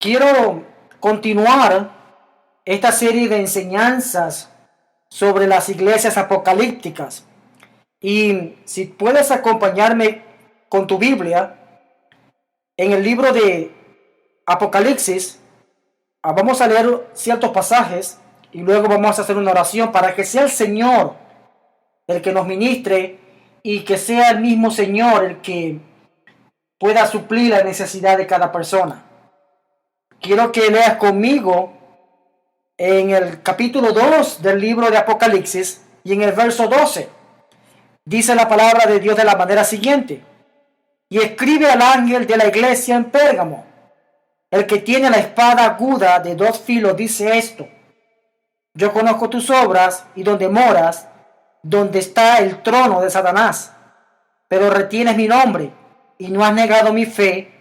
Quiero continuar esta serie de enseñanzas sobre las iglesias apocalípticas. Y si puedes acompañarme con tu Biblia, en el libro de Apocalipsis, vamos a leer ciertos pasajes y luego vamos a hacer una oración para que sea el Señor el que nos ministre y que sea el mismo Señor el que pueda suplir la necesidad de cada persona. Quiero que leas conmigo en el capítulo 2 del libro de Apocalipsis y en el verso 12. Dice la palabra de Dios de la manera siguiente: y escribe al ángel de la iglesia en Pérgamo, el que tiene la espada aguda de 2 filos, dice esto: yo conozco tus obras y donde moras, donde está el trono de Satanás, pero retienes mi nombre y no has negado mi fe,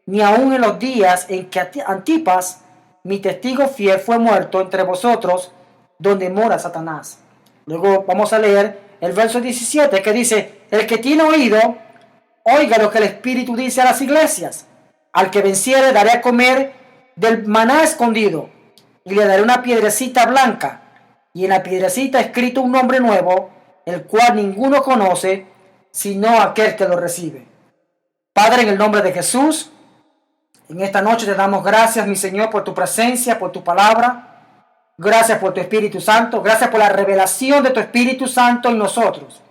ni aun en los días en que Antipas, mi testigo fiel, fue muerto entre vosotros, donde mora Satanás. Luego vamos a leer el verso 17 que dice: el que tiene oído, oiga lo que el Espíritu dice a las iglesias. Al que venciere daré a comer del maná escondido, y le daré una piedrecita blanca, y en la piedrecita escrito un nombre nuevo, el cual ninguno conoce, sino aquel que lo recibe. Padre, en el nombre de Jesús, en esta noche te damos gracias, mi Señor, por tu presencia, por tu palabra. Gracias por tu Espíritu Santo. Gracias por la revelación de tu Espíritu Santo en nosotros.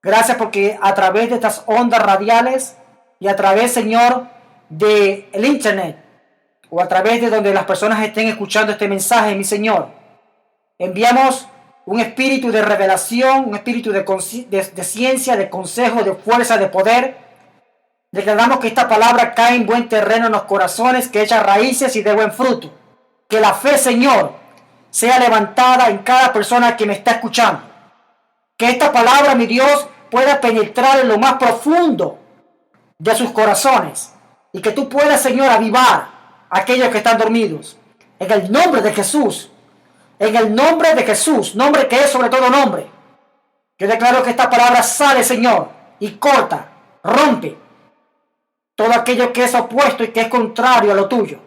Gracias porque a través de estas ondas radiales y a través, Señor, del internet o a través de donde las personas estén escuchando este mensaje, mi Señor, enviamos un espíritu de revelación, un espíritu de ciencia, de consejo, de fuerza, de poder. Declaramos que esta palabra cae en buen terreno en los corazones, que echa raíces y dé buen fruto. Que la fe, Señor, sea levantada en cada persona que me está escuchando. Que esta palabra, mi Dios, pueda penetrar en lo más profundo de sus corazones. Y que tú puedas, Señor, avivar a aquellos que están dormidos. En el nombre de Jesús. En el nombre de Jesús. Nombre que es sobre todo nombre. Yo declaro que esta palabra sale, Señor, y corta, rompe todo aquello que es opuesto y que es contrario a lo tuyo.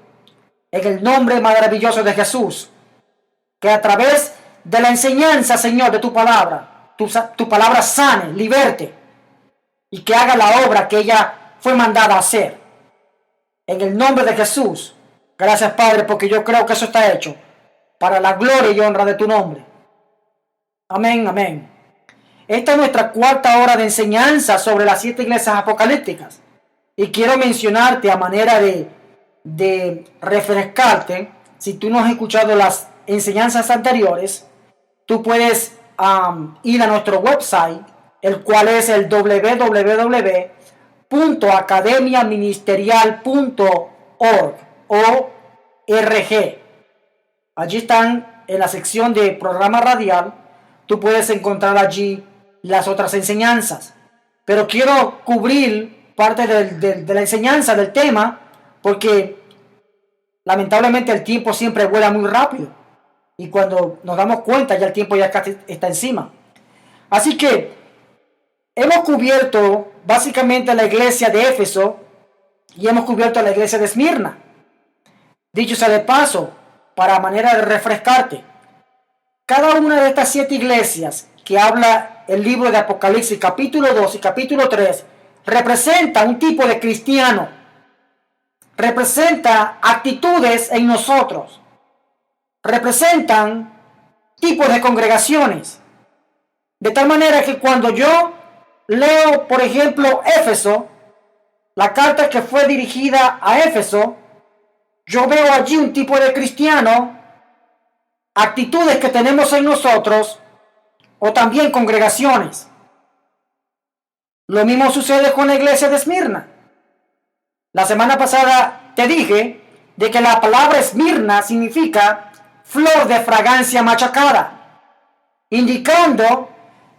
En el nombre maravilloso de Jesús. Que a través de la enseñanza, Señor, de tu palabra, tu palabra sane, liberte. Y que haga la obra que ella fue mandada a hacer. En el nombre de Jesús. Gracias, Padre, porque yo creo que eso está hecho para la gloria y honra de tu nombre. Amén, amén. Esta es nuestra cuarta hora de enseñanza sobre las 7 iglesias apocalípticas. Y quiero mencionarte a manera de refrescarte, si tú no has escuchado las enseñanzas anteriores, tú puedes ir a nuestro website, el cual es el www.academiaministerial.org. Allí están en la sección de programa radial, tú puedes encontrar allí las otras enseñanzas. Pero quiero cubrir parte de la enseñanza, del tema, porque lamentablemente el tiempo siempre vuela muy rápido y cuando nos damos cuenta ya el tiempo ya casi está encima. Así que hemos cubierto básicamente la iglesia de Éfeso y hemos cubierto la iglesia de Esmirna. Dicho sea de paso, para manera de refrescarte, cada una de estas 7 iglesias que habla el libro de Apocalipsis capítulo 2 y capítulo 3 representa un tipo de cristiano, representa actitudes en nosotros, representan tipos de congregaciones, de tal manera que cuando yo leo, por ejemplo, Éfeso, la carta que fue dirigida a Éfeso, yo veo allí un tipo de cristiano, actitudes que tenemos en nosotros, o también congregaciones. Lo mismo sucede con la iglesia de Esmirna. La semana pasada te dije de que la palabra Esmirna significa flor de fragancia machacada, indicando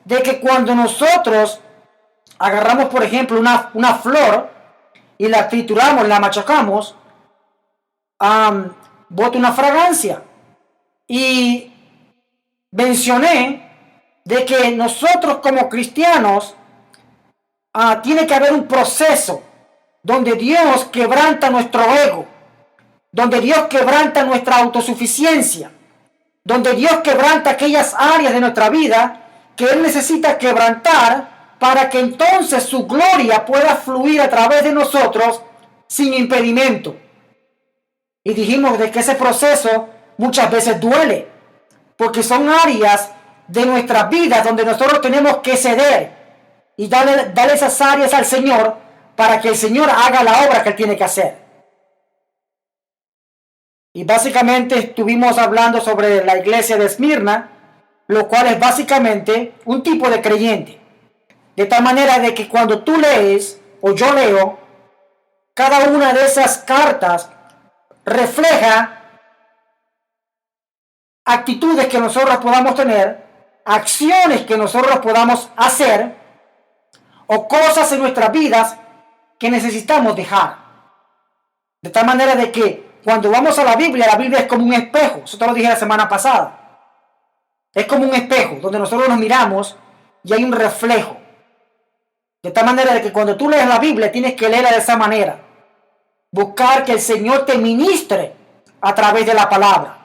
de que cuando nosotros agarramos, por ejemplo, una flor y la trituramos, la machacamos, bota una fragancia. Y mencioné de que nosotros como cristianos tiene que haber un proceso donde Dios quebranta nuestro ego donde Dios quebranta nuestra autosuficiencia, donde Dios quebranta aquellas áreas de nuestra vida que Él necesita quebrantar para que entonces su gloria pueda fluir a través de nosotros sin impedimento. Y dijimos de que ese proceso muchas veces duele, porque son áreas de nuestras vidas donde nosotros tenemos que ceder y darle esas áreas al Señor para que el Señor haga la obra que Él tiene que hacer. Y básicamente estuvimos hablando sobre la iglesia de Esmirna, lo cual es básicamente un tipo de creyente. De tal manera de que cuando tú lees o yo leo, cada una de esas cartas refleja actitudes que nosotros podamos tener, acciones que nosotros podamos hacer o cosas en nuestras vidas que necesitamos dejar. De tal manera de que cuando vamos a la Biblia es como un espejo. Eso te lo dije la semana pasada. Es como un espejo donde nosotros nos miramos y hay un reflejo. De tal manera de que cuando tú lees la Biblia tienes que leerla de esa manera. Buscar que el Señor te ministre a través de la palabra.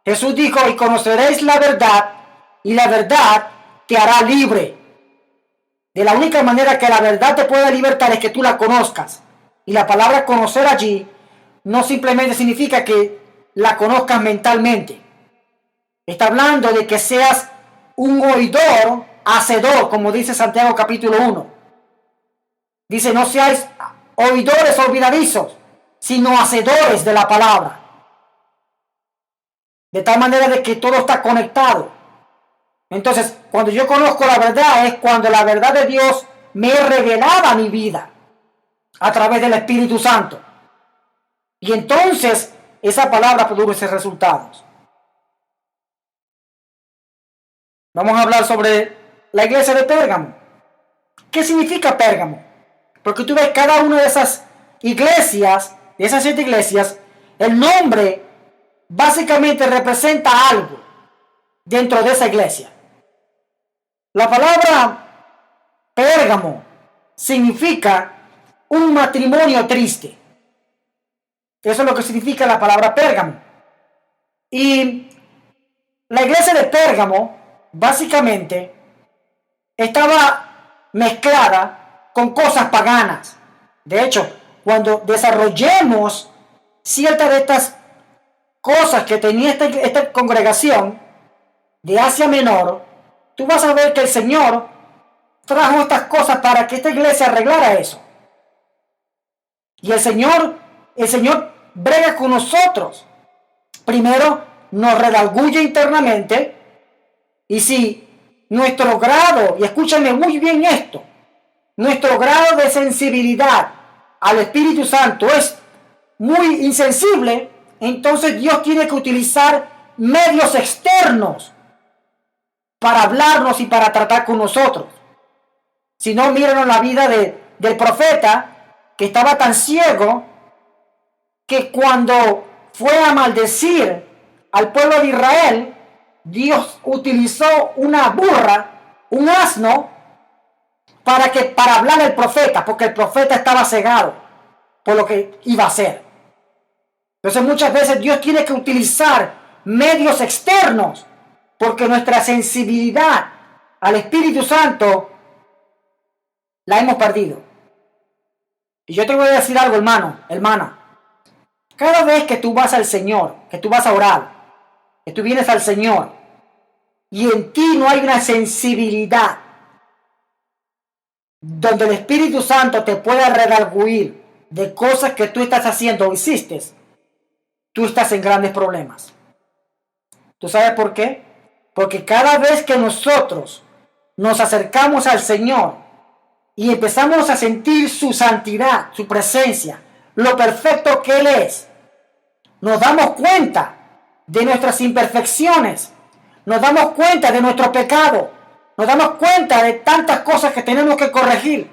Jesús dijo, y conoceréis la verdad, y la verdad te hará libre. De la única manera que la verdad te puede libertar es que tú la conozcas. Y la palabra conocer allí no simplemente significa que la conozcas mentalmente. Está hablando de que seas un oidor, hacedor, como dice Santiago capítulo 1. Dice, no seáis oidores olvidadizos, sino hacedores de la palabra. De tal manera de que todo está conectado. Entonces, cuando yo conozco la verdad, es cuando la verdad de Dios me es revelada a mi vida a través del Espíritu Santo. Y entonces, esa palabra produce resultados. Vamos a hablar sobre la iglesia de Pérgamo. ¿Qué significa Pérgamo? Porque tú ves cada una de esas iglesias, de esas 7 iglesias, el nombre básicamente representa algo dentro de esa iglesia. La palabra Pérgamo significa un matrimonio triste. Eso es lo que significa la palabra Pérgamo. Y la iglesia de Pérgamo básicamente estaba mezclada con cosas paganas. De hecho, cuando desarrollemos ciertas de estas cosas que tenía esta congregación de Asia Menor, tú vas a ver que el Señor trajo estas cosas para que esta iglesia arreglara eso. Y el Señor brega con nosotros. Primero nos redarguye internamente. Y si nuestro grado, y escúchame muy bien esto, nuestro grado de sensibilidad al Espíritu Santo es muy insensible, entonces Dios tiene que utilizar medios externos para hablarnos y para tratar con nosotros. Si no, míranos la vida del profeta, que estaba tan ciego que cuando fue a maldecir al pueblo de Israel, Dios utilizó una burra, un asno, para hablar al profeta, porque el profeta estaba cegado por lo que iba a hacer. Entonces muchas veces Dios tiene que utilizar medios externos, porque nuestra sensibilidad al Espíritu Santo la hemos perdido. Y yo te voy a decir algo, hermano, hermana. Cada vez que tú vas al Señor, que tú vas a orar, que tú vienes al Señor, y en ti no hay una sensibilidad donde el Espíritu Santo te pueda redarguir de cosas que tú estás haciendo o hiciste, tú estás en grandes problemas. ¿Tú sabes por qué? Porque cada vez que nosotros nos acercamos al Señor y empezamos a sentir su santidad, su presencia, lo perfecto que Él es, nos damos cuenta de nuestras imperfecciones, nos damos cuenta de nuestro pecado, nos damos cuenta de tantas cosas que tenemos que corregir.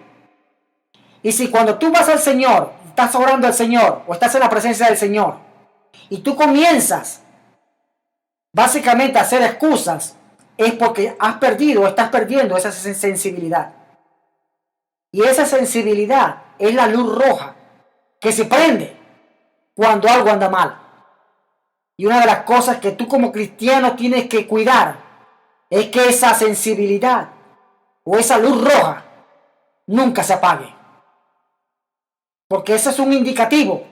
Y si cuando tú vas al Señor, estás orando al Señor o estás en la presencia del Señor y tú comienzas básicamente a hacer excusas, es porque has perdido o estás perdiendo esa sensibilidad. Y esa sensibilidad es la luz roja que se prende cuando algo anda mal. Y una de las cosas que tú como cristiano tienes que cuidar es que esa sensibilidad o esa luz roja nunca se apague. Porque ese es un indicativo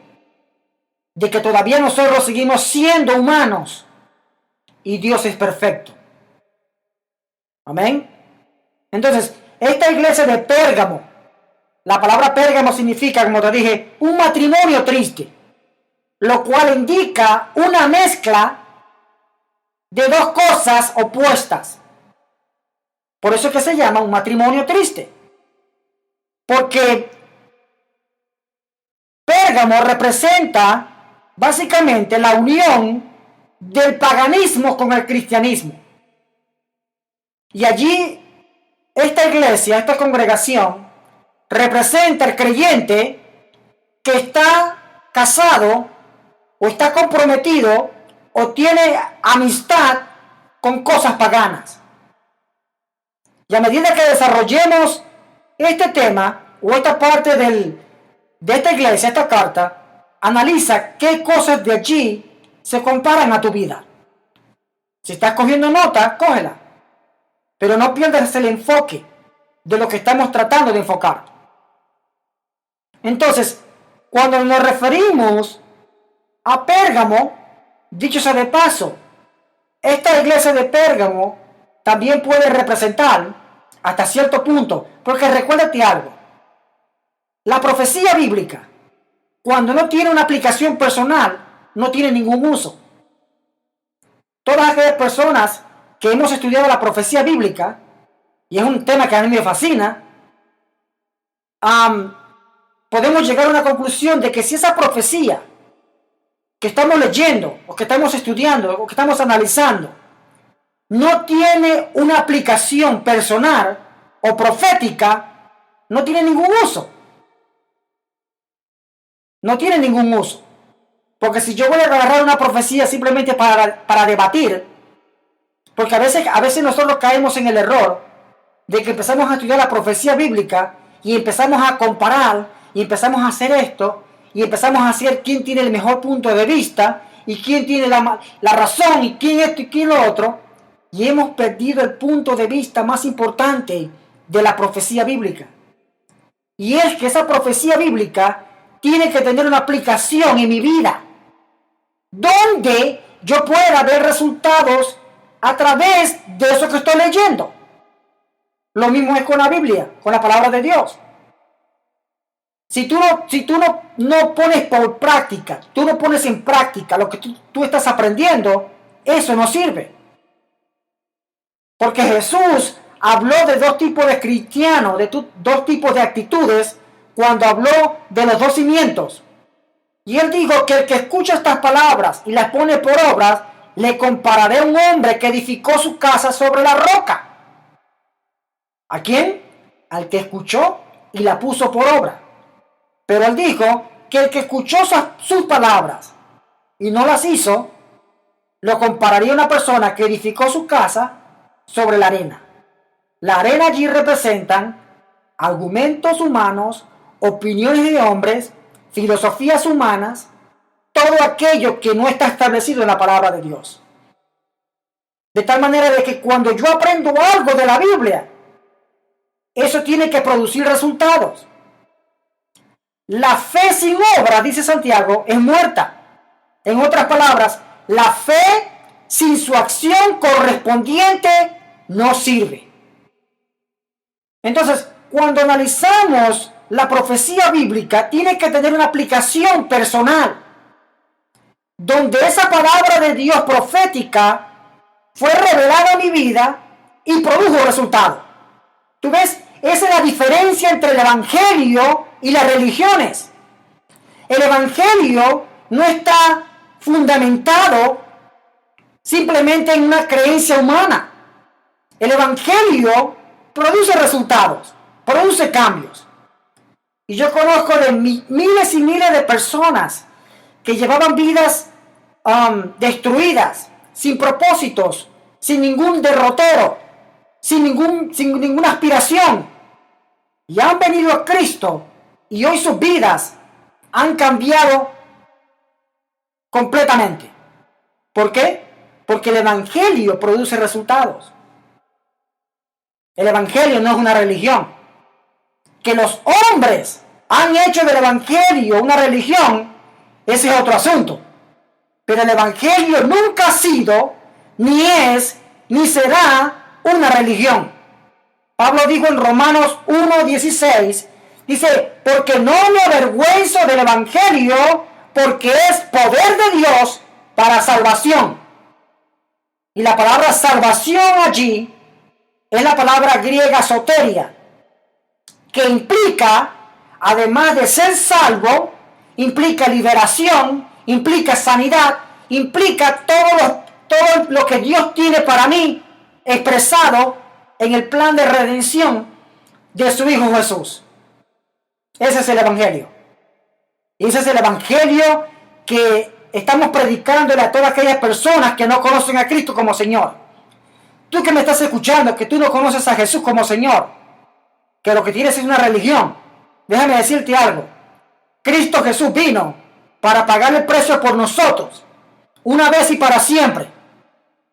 de que todavía nosotros seguimos siendo humanos y Dios es perfecto. Amén. Entonces, esta iglesia de Pérgamo, la palabra Pérgamo significa, como te dije, un matrimonio triste, lo cual indica una mezcla de dos cosas opuestas. Por eso es que se llama un matrimonio triste. Porque Pérgamo representa básicamente la unión del paganismo con el cristianismo. Y allí esta iglesia, esta congregación, representa al creyente que está casado o está comprometido o tiene amistad con cosas paganas. Y a medida que desarrollemos este tema o esta parte de esta iglesia, esta carta, analiza qué cosas de allí se comparan a tu vida. Si estás cogiendo nota, cógela. Pero no pierdas el enfoque de lo que estamos tratando de enfocar. Entonces, cuando nos referimos a Pérgamo, dicho sea de paso, esta iglesia de Pérgamo también puede representar hasta cierto punto, porque recuérdate algo, la profecía bíblica, cuando no tiene una aplicación personal, no tiene ningún uso. Todas aquellas personas que hemos estudiado la profecía bíblica, y es un tema que a mí me fascina, podemos llegar a una conclusión de que si esa profecía que estamos leyendo, o que estamos estudiando, o que estamos analizando, no tiene una aplicación personal o profética, no tiene ningún uso. No tiene ningún uso. Porque si yo voy a agarrar una profecía simplemente para debatir, porque a veces nosotros caemos en el error de que empezamos a estudiar la profecía bíblica y empezamos a comparar y empezamos a hacer esto y empezamos a hacer quién tiene el mejor punto de vista y quién tiene la razón y quién esto y quién lo otro, y hemos perdido el punto de vista más importante de la profecía bíblica. Y es que esa profecía bíblica tiene que tener una aplicación en mi vida, donde yo pueda ver resultados a través de eso que estoy leyendo. Lo mismo es con la Biblia, con la palabra de Dios. Si tú no pones por práctica, tú no pones en práctica lo que tú estás aprendiendo, eso no sirve. Porque Jesús habló de dos tipos de cristianos, de dos tipos de actitudes, cuando habló de los dos cimientos. Y él dijo que el que escucha estas palabras y las pone por obras, le compararé a un hombre que edificó su casa sobre la roca. ¿A quién? Al que escuchó y la puso por obra. Pero él dijo que el que escuchó sus palabras y no las hizo, lo compararía a una persona que edificó su casa sobre la arena. La arena allí representan argumentos humanos, opiniones de hombres, filosofías humanas, todo aquello que no está establecido en la palabra de Dios. De tal manera de que cuando yo aprendo algo de la Biblia, eso tiene que producir resultados. La fe sin obra, dice Santiago, es muerta. En otras palabras, la fe sin su acción correspondiente no sirve. Entonces, cuando analizamos la profecía bíblica, tiene que tener una aplicación personal, donde esa palabra de Dios profética fue revelada a mi vida y produjo resultados. ¿Tú ves? Esa es la diferencia entre el evangelio y las religiones. El evangelio no está fundamentado simplemente en una creencia humana. El evangelio produce resultados, produce cambios. Y yo conozco de miles y miles de personas que llevaban vidas destruidas, sin propósitos, sin ningún derrotero, sin ninguna aspiración. Y han venido a Cristo y hoy sus vidas han cambiado completamente. ¿Por qué? Porque el Evangelio produce resultados. El Evangelio no es una religión. Que los hombres han hecho del Evangelio una religión, ese es otro asunto. Pero el Evangelio nunca ha sido, ni es, ni será una religión. Pablo dijo en Romanos 1:16, dice, porque no me avergüenzo del Evangelio, porque es poder de Dios para salvación. Y la palabra salvación allí es la palabra griega soteria, que implica, además de ser salvo, implica liberación, implica sanidad, implica todo lo que Dios tiene para mí expresado en el plan de redención de su Hijo Jesús. Ese es el Evangelio. Y ese es el Evangelio que estamos predicándole a todas aquellas personas que no conocen a Cristo como Señor. Tú que me estás escuchando, que tú no conoces a Jesús como Señor, que lo que tienes es una religión, déjame decirte algo. Cristo Jesús vino para pagar el precio por nosotros, una vez y para siempre.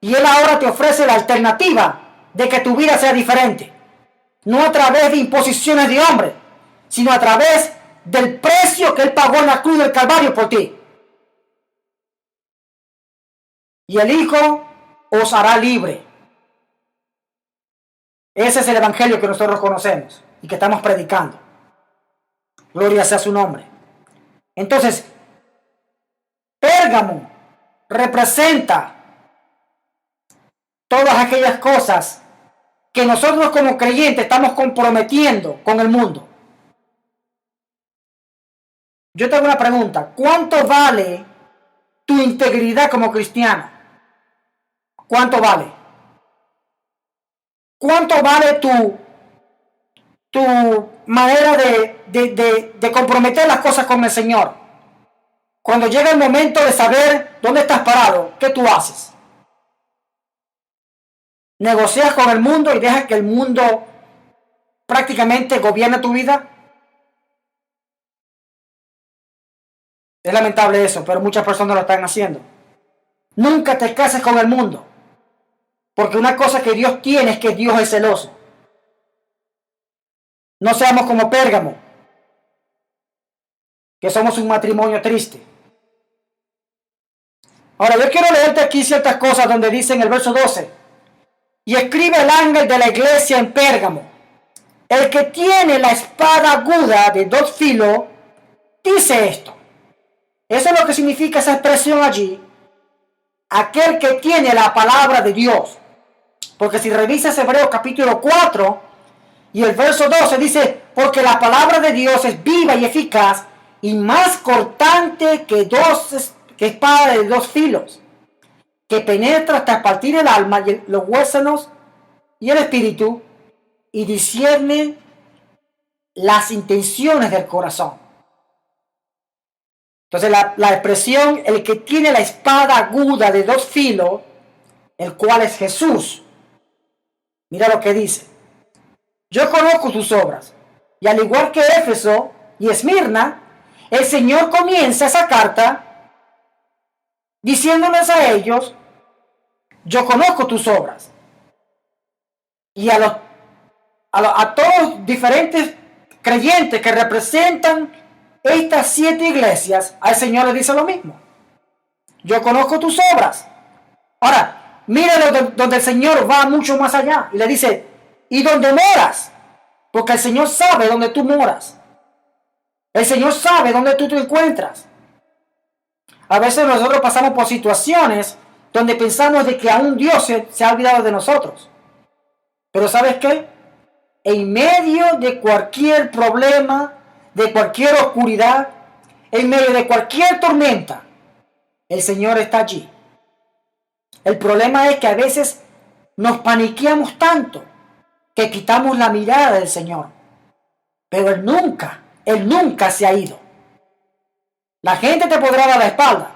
Y Él ahora te ofrece la alternativa de que tu vida sea diferente. No a través de imposiciones de hombre, sino a través del precio que Él pagó en la cruz del Calvario por ti. Y el Hijo os hará libre. Ese es el Evangelio que nosotros conocemos y que estamos predicando. Gloria sea su nombre. Entonces, Pérgamo representa todas aquellas cosas que nosotros como creyentes estamos comprometiendo con el mundo. Yo te hago una pregunta. ¿Cuánto vale tu integridad como cristiano? ¿Cuánto vale? ¿Cuánto vale tu manera de comprometer las cosas con el Señor? Cuando llega el momento de saber dónde estás parado, ¿qué tú haces? ¿Negocias con el mundo y dejas que el mundo prácticamente gobierne tu vida? Es lamentable eso, pero muchas personas lo están haciendo. Nunca te cases con el mundo, porque una cosa que Dios tiene es que Dios es celoso. No seamos como Pérgamo, que somos un matrimonio triste. Ahora yo quiero leerte aquí ciertas cosas donde dice en el verso 12, y escribe el ángel de la iglesia en Pérgamo, el que tiene la espada aguda de dos filos, dice esto. Eso es lo que significa esa expresión allí, aquel que tiene la palabra de Dios. Porque si revisas Hebreos capítulo 4 y el verso 12 dice, porque la palabra de Dios es viva y eficaz y más cortante que espada de dos filos, que penetra hasta partir el alma y los huesos y el espíritu, y discierne las intenciones del corazón. Entonces la expresión, el que tiene la espada aguda de dos filos, el cual es Jesús. Mira lo que dice. Yo conozco tus obras, y al igual que Éfeso y Esmirna, el Señor comienza esa carta diciéndoles a ellos, yo conozco tus obras. Y a todos diferentes creyentes que representan estas 7 iglesias, al Señor le dice lo mismo. Yo conozco tus obras. Ahora, mira donde el Señor va mucho más allá. Y le dice, ¿y dónde moras? Porque el Señor sabe dónde tú moras. El Señor sabe dónde tú te encuentras. A veces nosotros pasamos por situaciones donde pensamos de que aún Dios se ha olvidado de nosotros. Pero ¿sabes qué? En medio de cualquier problema, de cualquier oscuridad, en medio de cualquier tormenta, el Señor está allí. El problema es que a veces nos paniqueamos tanto que quitamos la mirada del Señor. Pero Él nunca se ha ido. La gente te podrá dar la espalda.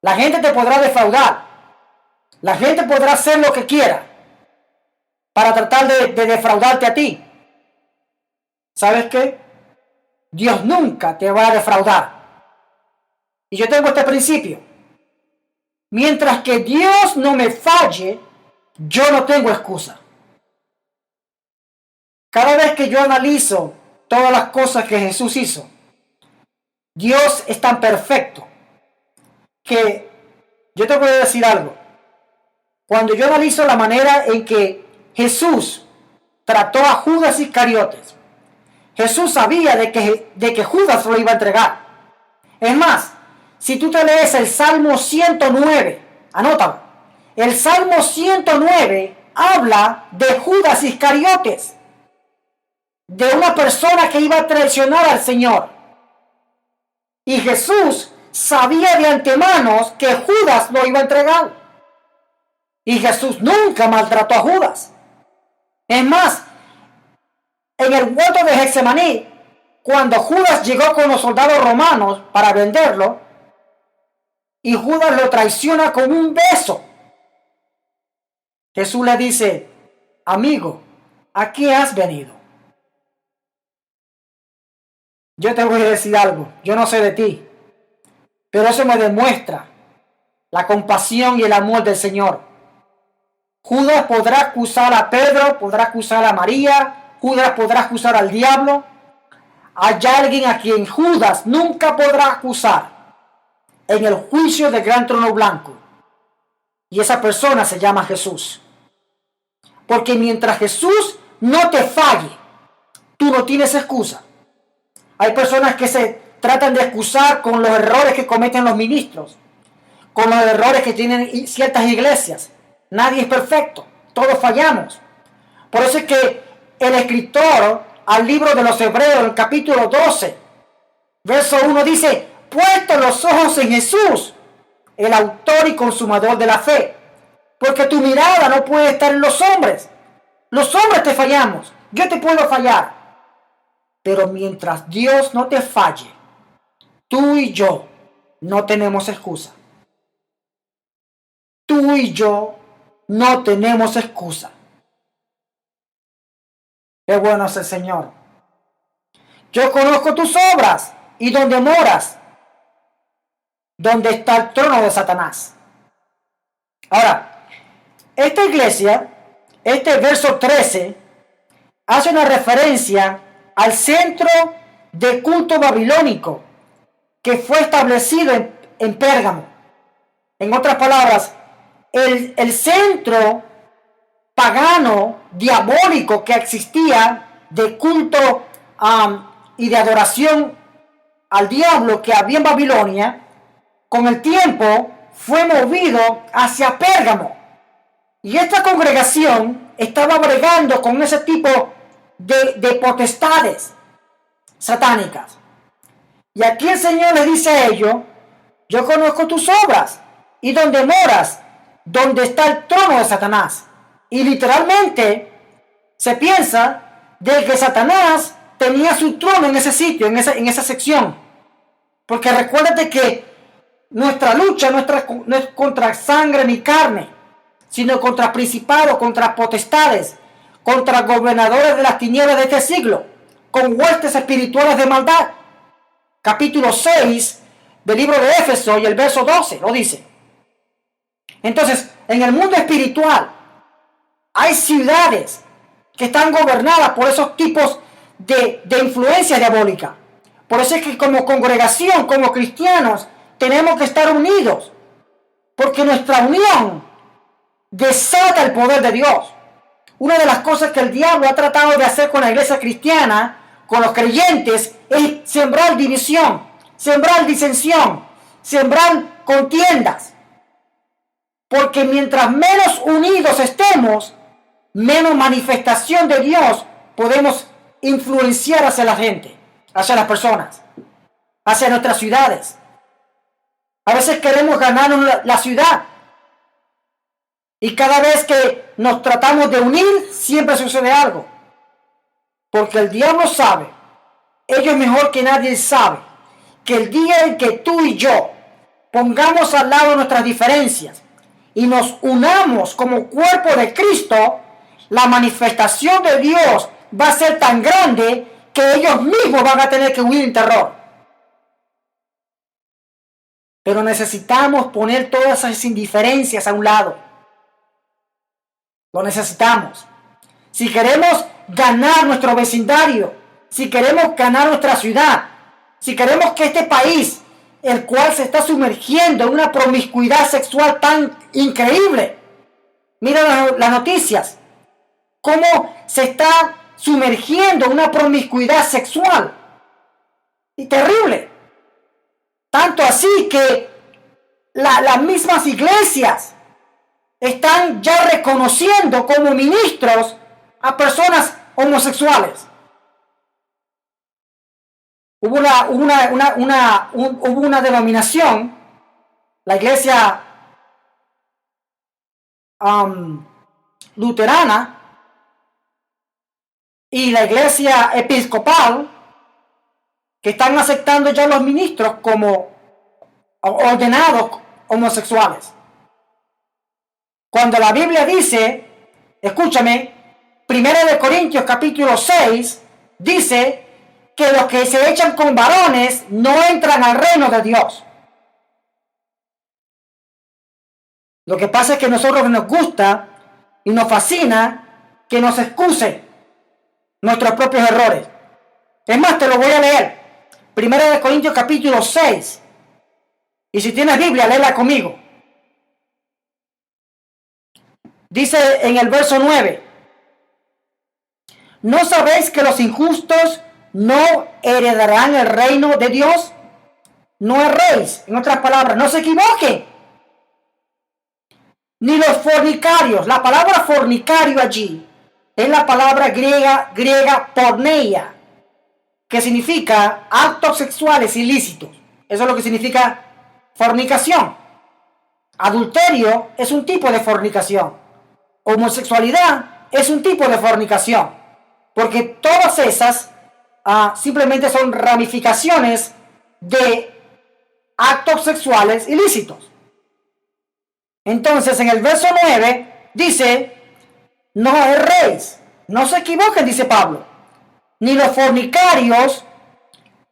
La gente te podrá defraudar. La gente podrá hacer lo que quiera para tratar de defraudarte a ti. ¿Sabes qué? Dios nunca te va a defraudar. Y yo tengo este principio. Mientras que Dios no me falle, yo no tengo excusa. Cada vez que yo analizo todas las cosas que Jesús hizo, Dios es tan perfecto que yo te voy a decir algo. Cuando yo analizo la manera en que Jesús trató a Judas Iscariotes, Jesús sabía de que Judas lo iba a entregar. Es más, si tú te lees el Salmo 109, anótalo. El Salmo 109 habla de Judas Iscariotes, de una persona que iba a traicionar al Señor. Y Jesús sabía de antemano que Judas lo iba a entregar. Y Jesús nunca maltrató a Judas. Es más, en el huerto de Getsemaní, cuando Judas llegó con los soldados romanos para venderlo, y Judas lo traiciona con un beso, Jesús le dice: amigo, ¿a qué has venido? Yo te voy a decir algo, yo no sé de ti, pero eso me demuestra la compasión y el amor del Señor. Judas podrá acusar a Pedro, podrá acusar a María, Judas podrá acusar al diablo. Hay alguien a quien Judas nunca podrá acusar en el juicio del gran trono blanco. Y esa persona se llama Jesús. Porque mientras Jesús no te falle, tú no tienes excusa. Hay personas que se tratan de excusar con los errores que cometen los ministros, con los errores que tienen ciertas iglesias. Nadie es perfecto, todos fallamos. Por eso es que el escritor al libro de los Hebreos, el capítulo 12, verso 1 dice: puesto los ojos en Jesús, el autor y consumador de la fe, porque tu mirada no puede estar en los hombres. Los hombres te fallamos, yo te puedo fallar, pero mientras Dios no te falle, tú y yo no tenemos excusa. Tú y yo no tenemos excusa. Qué bueno es el Señor. Yo conozco tus obras y donde moras, donde está el trono de Satanás. Ahora, esta iglesia, este verso 13, hace una referencia al centro de culto babilónico que fue establecido en Pérgamo. En otras palabras, el centro pagano, diabólico que existía de culto y de adoración al diablo que había en Babilonia, con el tiempo fue movido hacia Pérgamo. Y esta congregación estaba bregando con ese tipo de potestades satánicas. Y aquí el Señor le dice a ellos: yo conozco tus obras y donde moras, donde está el trono de Satanás. Y literalmente se piensa de que Satanás tenía su trono en ese sitio, en esa sección. Porque recuérdate que nuestra lucha no es contra sangre ni carne, sino contra principados, contra potestades, contra gobernadores de las tinieblas de este siglo, con huestes espirituales de maldad. Capítulo 6 del libro de Éfeso y el verso 12 lo dice. Entonces, en el mundo espiritual hay ciudades que están gobernadas por esos tipos de influencia diabólica. Por eso es que como congregación, como cristianos, tenemos que estar unidos, porque nuestra unión desata el poder de Dios. Una de las cosas que el diablo ha tratado de hacer con la iglesia cristiana, con los creyentes, es sembrar división, sembrar disensión, sembrar contiendas. Porque mientras menos unidos estemos, menos manifestación de Dios podemos influenciar hacia la gente, hacia las personas, hacia nuestras ciudades. A veces queremos ganarnos la ciudad. Y cada vez que nos tratamos de unir, siempre sucede algo. Porque el diablo sabe, ellos mejor que nadie sabe, que el día en que tú y yo pongamos al lado nuestras diferencias y nos unamos como cuerpo de Cristo, la manifestación de Dios va a ser tan grande que ellos mismos van a tener que huir en terror. Pero necesitamos poner todas esas indiferencias a un lado. Lo necesitamos. Si queremos ganar nuestro vecindario, si queremos ganar nuestra ciudad, si queremos que este país, el cual se está sumergiendo en una promiscuidad sexual tan increíble, mira las noticias, cómo se está sumergiendo en una promiscuidad sexual y terrible. Tanto así que las mismas iglesias están ya reconociendo como ministros a personas homosexuales. Hubo una denominación, la iglesia luterana y la iglesia episcopal, que están aceptando ya los ministros como ordenados homosexuales. Cuando la Biblia dice, escúchame, 1 Corintios capítulo 6, dice que los que se echan con varones no entran al reino de Dios. Lo que pasa es que a nosotros nos gusta y nos fascina que nos excusen nuestros propios errores. Es más, te lo voy a leer. 1 Corintios capítulo 6. Y si tienes Biblia, léela conmigo. Dice en el verso 9. ¿No sabéis que los injustos no heredarán el reino de Dios? No erréis, en otras palabras, no se equivoquen. Ni los fornicarios. La palabra fornicario allí es la palabra griega porneia, que significa actos sexuales ilícitos. Eso es lo que significa fornicación. Adulterio es un tipo de fornicación. Homosexualidad es un tipo de fornicación. Porque todas esas simplemente son ramificaciones de actos sexuales ilícitos. Entonces, en el verso 9 dice, no erréis, no se equivoquen, dice Pablo, ni los fornicarios,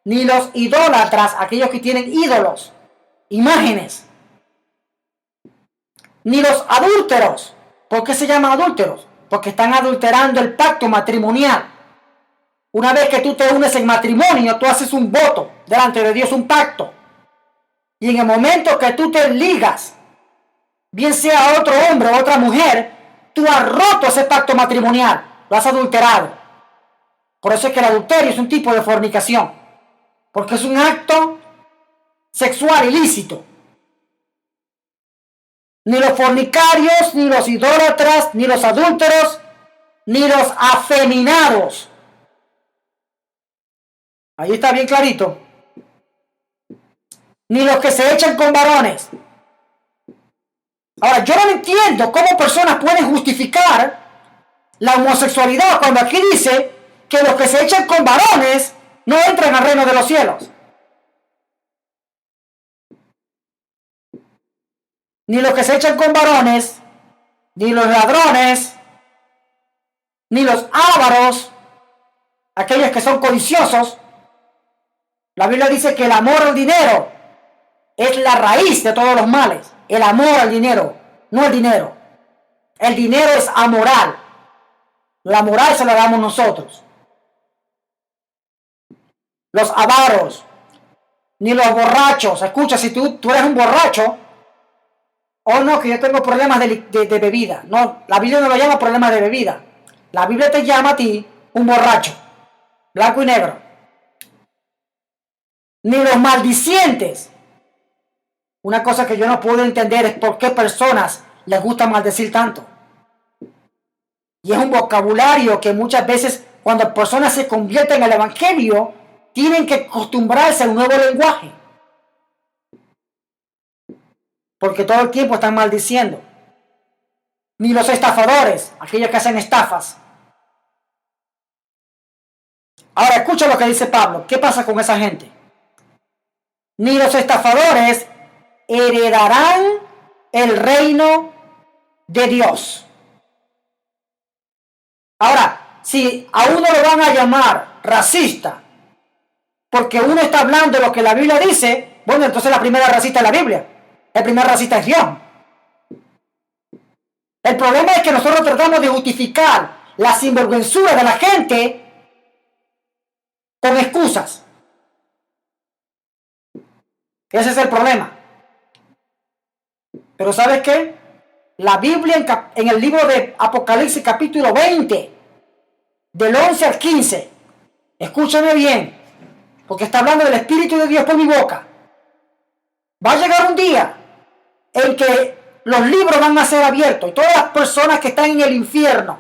ni los idólatras, aquellos que tienen ídolos, imágenes, ni los adúlteros. ¿Por qué se llaman adúlteros? Porque están adulterando el pacto matrimonial. Una vez que tú te unes en matrimonio, tú haces un voto delante de Dios, un pacto. Y en el momento que tú te ligas, bien sea a otro hombre o otra mujer, tú has roto ese pacto matrimonial, lo has adulterado. Por eso es que el adulterio es un tipo de fornicación, porque es un acto sexual ilícito. Ni los fornicarios, ni los idólatras, ni los adúlteros, ni los afeminados. Ahí está bien clarito. Ni los que se echan con varones. Ahora, yo no entiendo cómo personas pueden justificar la homosexualidad cuando aquí dice que los que se echan con varones no entran al reino de los cielos. Ni los que se echan con varones, ni los ladrones, ni los ávaros, aquellos que son codiciosos. La Biblia dice que el amor al dinero es la raíz de todos los males. El amor al dinero, no el dinero. El dinero es amoral. La moral se la damos nosotros. Los avaros, ni los borrachos. Escucha, si tú eres un borracho, oh no, que yo tengo problemas de bebida. No, la Biblia no lo llama problemas de bebida. La Biblia te llama a ti un borracho, blanco y negro. Ni los maldicientes. Una cosa que yo no puedo entender es por qué personas les gusta maldecir tanto. Y es un vocabulario que muchas veces cuando personas se convierten al evangelio, tienen que acostumbrarse a un nuevo lenguaje. Porque todo el tiempo están maldiciendo. Ni los estafadores, aquellos que hacen estafas. Ahora escucha lo que dice Pablo. ¿Qué pasa con esa gente? Ni los estafadores heredarán el reino de Dios. Ahora, si a uno lo van a llamar racista, porque uno está hablando de lo que la Biblia dice, Bueno, entonces la primera racista es la Biblia. El primer racista es Dios. El problema es que nosotros tratamos de justificar la sinvergüenzura de la gente con excusas. Ese es el problema. Pero ¿sabes qué? La Biblia en el libro de Apocalipsis capítulo 20, del 11 al 15, escúchame bien, porque está hablando del Espíritu de Dios por mi boca. Va a llegar un día en que los libros van a ser abiertos y todas las personas que están en el infierno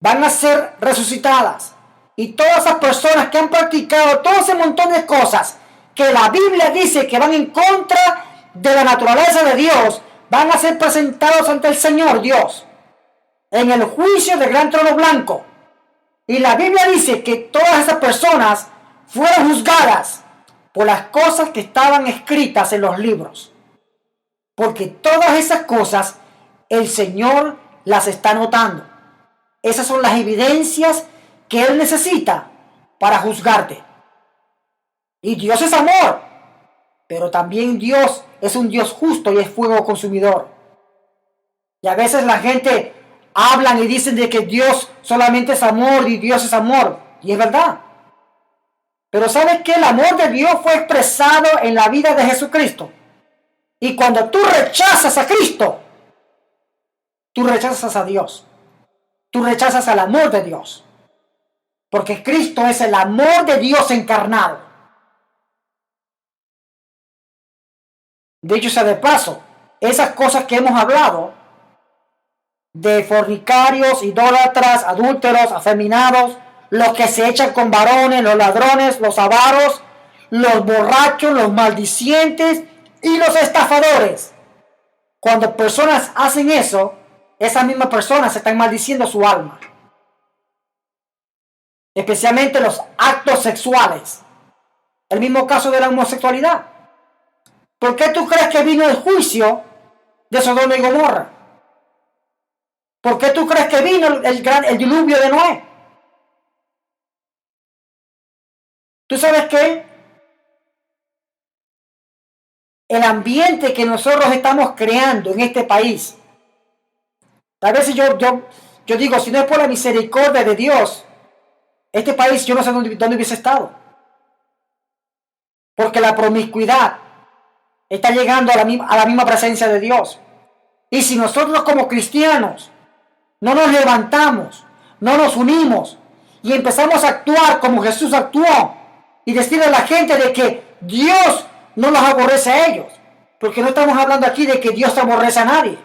van a ser resucitadas. Y todas esas personas que han practicado todo ese montón de cosas que la Biblia dice que van en contra de la naturaleza de Dios, van a ser presentados ante el Señor Dios en el juicio del gran trono blanco. Y la Biblia dice que todas esas personas fueron juzgadas por las cosas que estaban escritas en los libros. Porque todas esas cosas el Señor las está notando. Esas son las evidencias que Él necesita para juzgarte. Y Dios es amor, pero también Dios es un Dios justo y es fuego consumidor. Y a veces la gente hablan y dicen de que Dios solamente es amor y Dios es amor. Y es verdad. Pero ¿sabes qué? El amor de Dios fue expresado en la vida de Jesucristo. Y cuando tú rechazas a Cristo, tú rechazas a Dios. Tú rechazas al amor de Dios. Porque Cristo es el amor de Dios encarnado. Dicho sea de paso, esas cosas que hemos hablado, de fornicarios, idólatras, adúlteros, afeminados, los que se echan con varones, los ladrones, los avaros, los borrachos, los maldicientes y los estafadores. Cuando personas hacen eso, esas mismas personas están maldiciendo su alma. Especialmente los actos sexuales. El mismo caso de la homosexualidad. ¿Por qué tú crees que vino el juicio de Sodoma y Gomorra? ¿Por qué tú crees que vino el diluvio de Noé? ¿Tú sabes qué? El ambiente que nosotros estamos creando en este país. A veces yo digo, si no es por la misericordia de Dios, este país yo no sé dónde hubiese estado. Porque la promiscuidad está llegando a la misma presencia de Dios. Y si nosotros como cristianos no nos levantamos, no nos unimos y empezamos a actuar como Jesús actuó y decirle a la gente de que Dios no los aborrece a ellos, porque no estamos hablando aquí de que Dios aborrece a nadie,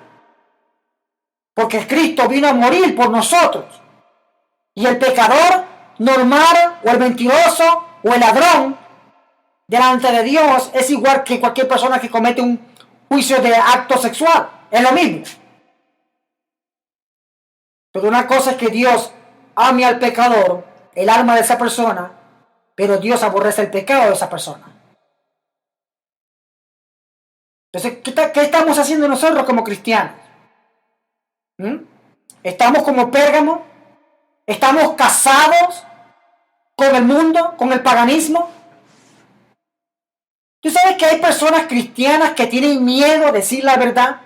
porque Cristo vino a morir por nosotros y el pecador normal o el mentiroso o el ladrón delante de Dios es igual que cualquier persona que comete un juicio de acto sexual, es lo mismo. Pero una cosa es que Dios ame al pecador, el alma de esa persona, pero Dios aborrece el pecado de esa persona. Entonces, ¿qué estamos haciendo nosotros como cristianos? ¿Estamos como Pérgamo? ¿Estamos casados con el mundo, con el paganismo? ¿Tú sabes que hay personas cristianas que tienen miedo a decir la verdad?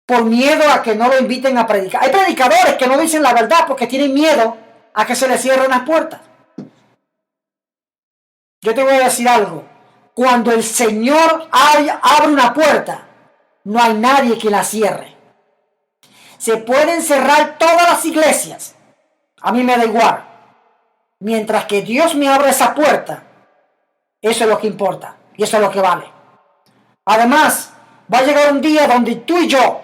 Por miedo a que no lo inviten a predicar. Hay predicadores que no dicen la verdad porque tienen miedo a que se les cierren las puertas. Yo te voy a decir algo. Cuando el Señor abre una puerta, no hay nadie que la cierre. Se pueden cerrar todas las iglesias. A mí me da igual. Mientras que Dios me abra esa puerta, eso es lo que importa. Y eso es lo que vale. Además, va a llegar un día donde tú y yo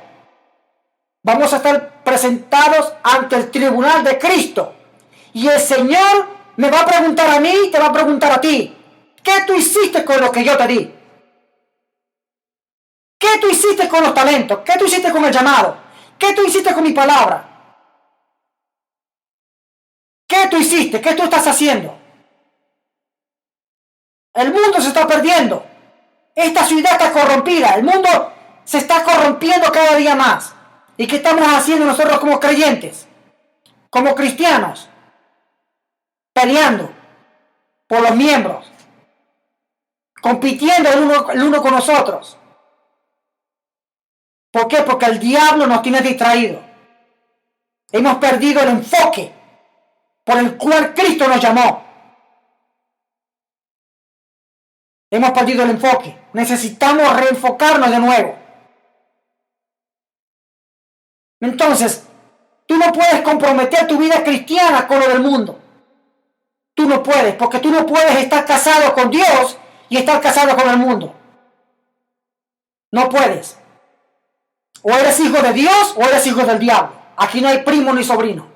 vamos a estar presentados ante el tribunal de Cristo. Y el Señor me va a preguntar a mí y te va a preguntar a ti. ¿Qué tú hiciste con lo que yo te di? ¿Qué tú hiciste con los talentos? ¿Qué tú hiciste con el llamado? ¿Qué tú hiciste con mi palabra? ¿Qué tú hiciste? ¿Qué tú estás haciendo? El mundo se está perdiendo. Esta ciudad está corrompida. El mundo se está corrompiendo cada día más. ¿Y qué estamos haciendo nosotros como creyentes? Como cristianos. Peleando por los miembros, compitiendo el uno con nosotros. ¿Por qué? Porque el diablo nos tiene distraídos. Hemos perdido el enfoque por el cual Cristo nos llamó. Hemos perdido el enfoque. Necesitamos reenfocarnos de nuevo. Entonces, tú no puedes comprometer tu vida cristiana con lo del mundo. Tú no puedes, porque tú no puedes estar casado con Dios y estar casado con el mundo. No puedes. O eres hijo de Dios o eres hijo del diablo. Aquí no hay primo ni sobrino.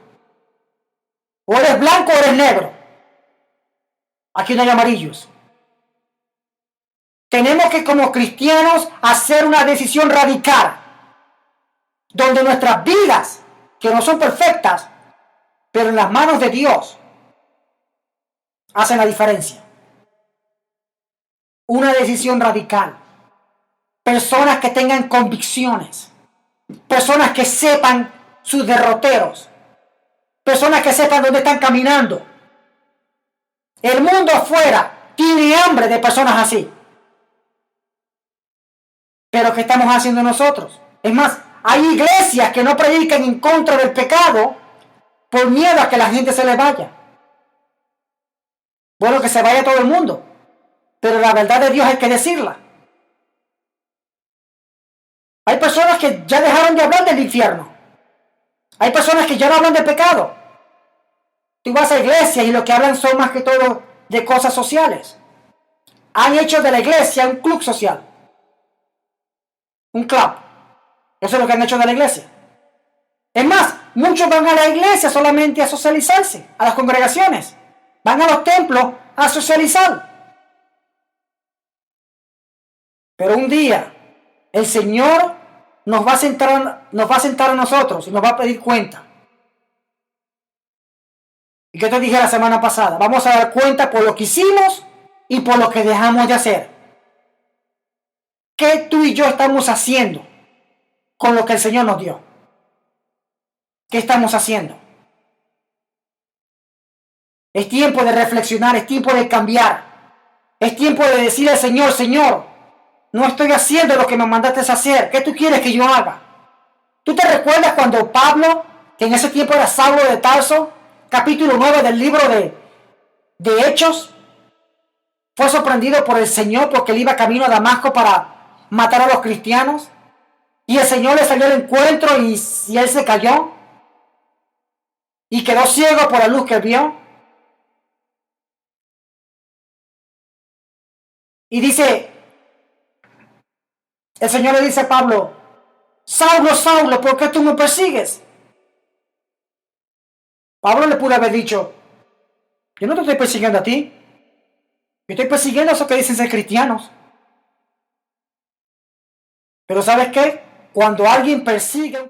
O eres blanco o eres negro. Aquí no hay amarillos. Tenemos que como cristianos hacer una decisión radical, donde nuestras vidas, que no son perfectas, pero en las manos de Dios, hacen la diferencia. Una decisión radical. Personas que tengan convicciones. Personas que sepan sus derroteros. Personas que sepan dónde están caminando. El mundo afuera tiene hambre de personas así. Pero ¿qué estamos haciendo nosotros? Es más, hay iglesias que no predican en contra del pecado por miedo a que la gente se le vaya. Bueno, que se vaya todo el mundo, pero la verdad de Dios hay que decirla. Hay personas que ya dejaron de hablar del infierno. Hay personas que ya no hablan de pecado. Tú vas a iglesias y lo que hablan son más que todo de cosas sociales. Han hecho de la iglesia un club social. Un club. Eso es lo que han hecho de la iglesia. Es más, muchos van a la iglesia solamente a socializarse, a las congregaciones. Van a los templos a socializar. Pero un día el Señor nos va a sentar a nosotros y nos va a pedir cuenta. ¿Y qué te dije la semana pasada? Vamos a dar cuenta por lo que hicimos y por lo que dejamos de hacer. ¿Qué tú y yo estamos haciendo con lo que el Señor nos dio? ¿Qué estamos haciendo? Es tiempo de reflexionar, es tiempo de cambiar. Es tiempo de decirle al Señor, Señor, no estoy haciendo lo que me mandaste a hacer. ¿Qué tú quieres que yo haga? ¿Tú te recuerdas cuando Pablo, que en ese tiempo era Saulo de Tarso, capítulo 9 del libro de Hechos, fue sorprendido por el Señor porque él iba camino a Damasco para matar a los cristianos? Y el Señor le salió al encuentro y él se cayó y quedó ciego por la luz que vio. Y dice, el Señor le dice a Pablo, Saulo, Saulo, ¿por qué tú me persigues? Pablo le pudo haber dicho, yo no te estoy persiguiendo a ti, yo estoy persiguiendo a esos que dicen ser cristianos. Pero ¿sabes qué? Cuando alguien persigue